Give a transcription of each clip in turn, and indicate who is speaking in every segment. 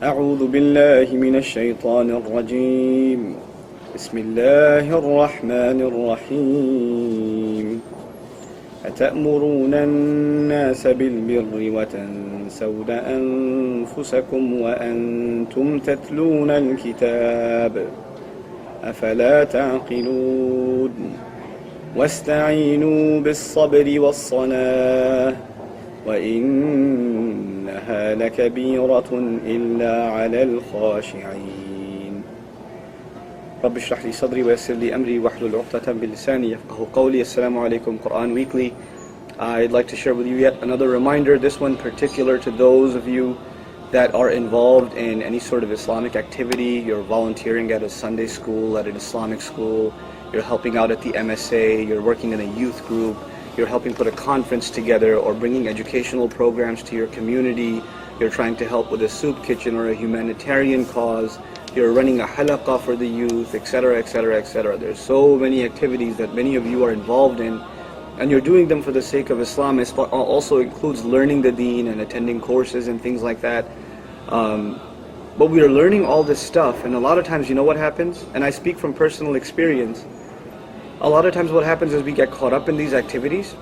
Speaker 1: أعوذ بالله من الشيطان الرجيم بسم الله الرحمن الرحيم أتأمرون الناس بالبر وتنسون أنفسكم وأنتم تتلون الكتاب أفلا تعقلون واستعينوا بالصبر والصلاة وإنها لكبيرة إلا على الخاشعين رب اشرح لي صدري ويسر لي أمري واحلل عقدة من لساني يفقهوا قولي. Assalamu alaikum. Qur'an Weekly. I'd like to share with you yet another reminder, this one particular to those of you that are involved in any sort of Islamic activity. You're volunteering at a Sunday school, at an Islamic school, you're helping out at the MSA, you're working in a youth group, you're helping put a conference together or bringing educational programs to your community, you're trying to help with a soup kitchen or a humanitarian cause, you're running a halaqah for the youth, etc., etc., etc. There's so many activities that many of you are involved in, and you're doing them for the sake of Islam. It also includes learning the deen and attending courses and things like that. But we are learning all this stuff, and a lot of times, you know what happens? And I speak from personal experience. A lot of times what happens is we get caught up in these activities,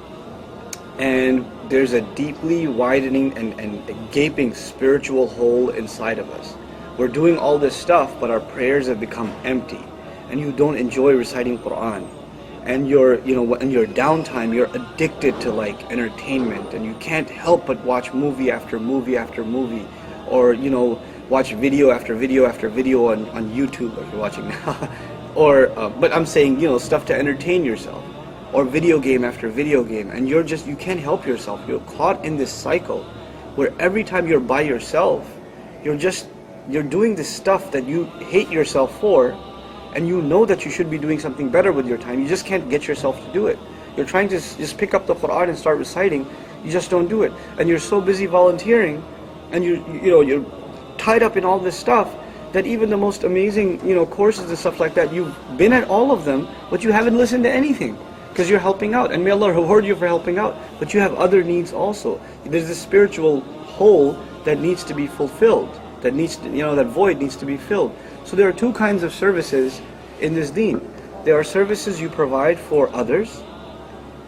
Speaker 1: and there's a deeply widening and a gaping spiritual hole inside of us. We're doing all this stuff, but our prayers have become empty, and you don't enjoy reciting Qur'an. And you're, in your downtime, you're addicted to like entertainment, and you can't help but watch movie after movie after movie, or watch video after video after video on YouTube like you're watching now. Or, but I'm saying, stuff to entertain yourself, or video game after video game, and you can't help yourself. You're caught in this cycle where every time you're by yourself, you're doing this stuff that you hate yourself for, and you know that you should be doing something better with your time. You just can't get yourself to do it. You're trying to just pick up the Qur'an and start reciting, you just don't do it. And you're so busy volunteering, and you're tied up in all this stuff, that even the most amazing, courses and stuff like that, you've been at all of them, but you haven't listened to anything, because you're helping out, and may Allah reward you for helping out, but you have other needs also. There's this spiritual hole that needs to be fulfilled, that void needs to be filled. So there are two kinds of services in this deen. There are services you provide for others,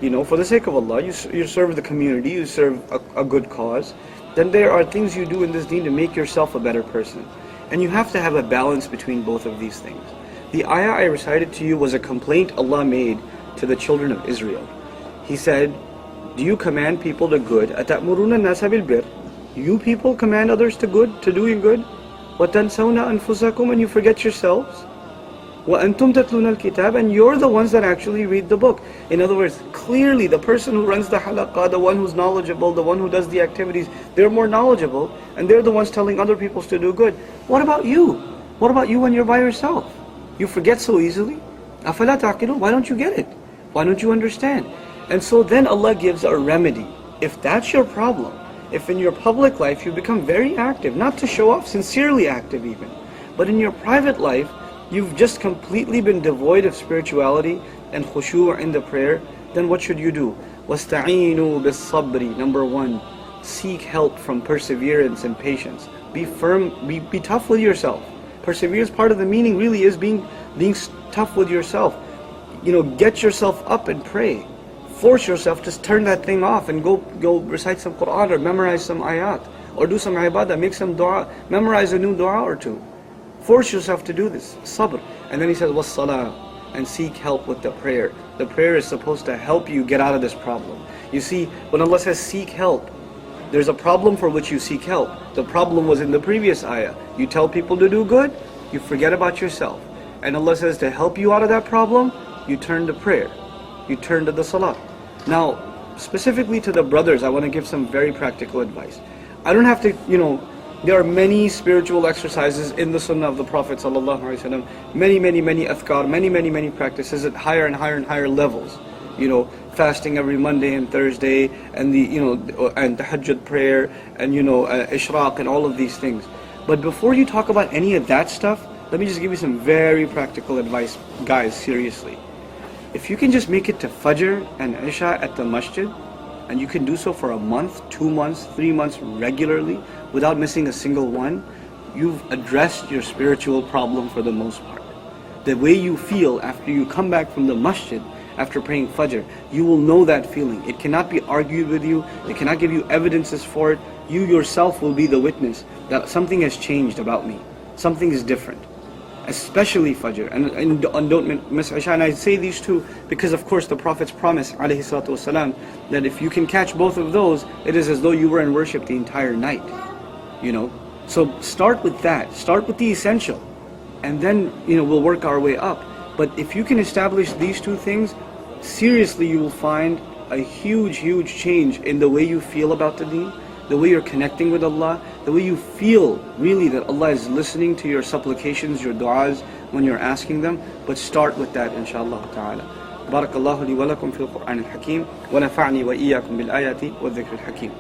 Speaker 1: for the sake of Allah, you serve the community, you serve a good cause. Then there are things you do in this deen to make yourself a better person. And you have to have a balance between both of these things. The ayah I recited to you was a complaint Allah made to the children of Israel. He said, do you command people to good? أَتَأْمُرُونَ النَّاسَ بِالْبِرِّ. You people command others to good, to doing good. وَتَنْسَوْنَ أَنفُسَكُمْ. And you forget yourselves. وَأَنْتُمْ تَتْلُونَ الْكِتَابَ. And you're the ones that actually read the book. In other words, clearly the person who runs the halaqah, the one who's knowledgeable, the one who does the activities, they're more knowledgeable, and they're the ones telling other people to do good. What about you? What about you when you're by yourself? You forget so easily. أَفَلَا تَعْقِلُونَ. Why don't you get it? Why don't you understand? And so then Allah gives a remedy. If that's your problem, if in your public life you become very active, not to show off, sincerely active even, but in your private life, you've just completely been devoid of spirituality and khushu' in the prayer, then what should you do? وَاسْتَعِينُوا بِالصَّبْرِ. Number one, seek help from perseverance and patience. Be firm, be tough with yourself. Perseverance, part of the meaning really is being tough with yourself. Get yourself up and pray. Force yourself to turn that thing off and go recite some Qur'an or memorize some ayat, or do some ibadah, make some dua, memorize a new dua or two. Force yourself to do this, sabr. And then he says, was-salah, and seek help with the prayer. The prayer is supposed to help you get out of this problem. You see, when Allah says seek help, there's a problem for which you seek help. The problem was in the previous ayah. You tell people to do good, you forget about yourself. And Allah says to help you out of that problem, you turn to prayer. You turn to the salah. Now, specifically to the brothers, I want to give some very practical advice. I don't have to, there are many spiritual exercises in the sunnah of the Prophet ﷺ, many adhkar, many practices at higher and higher levels. Fasting every Monday and Thursday, and and tahajjud prayer, and ishraq, and all of these things. But before you talk about any of that stuff, let me just give you some very practical advice, guys, seriously. If you can just make it to Fajr and Isha at the masjid, and you can do so for a month, 2 months, 3 months regularly without missing a single one, you've addressed your spiritual problem for the most part. The way you feel after you come back from the masjid, after praying Fajr, you will know that feeling. It cannot be argued with you, it cannot give you evidences for it. You yourself will be the witness that something has changed about me. Something is different. Especially Fajr. And don't miss Isha. And I say these two because of course the Prophet's promise ﷺ, that if you can catch both of those, it is as though you were in worship the entire night. So start with that. Start with the essential. And then we'll work our way up. But if you can establish these two things, seriously you will find a huge change in the way you feel about the deen, the way you're connecting with Allah, the way you feel really that Allah is listening to your supplications, your du'as when you're asking them. But start with that, inshallah ta'ala. بارك الله لي ولكم في القرآن الحكيم ونفعني وإياكم بالآيات والذكر الحكيم.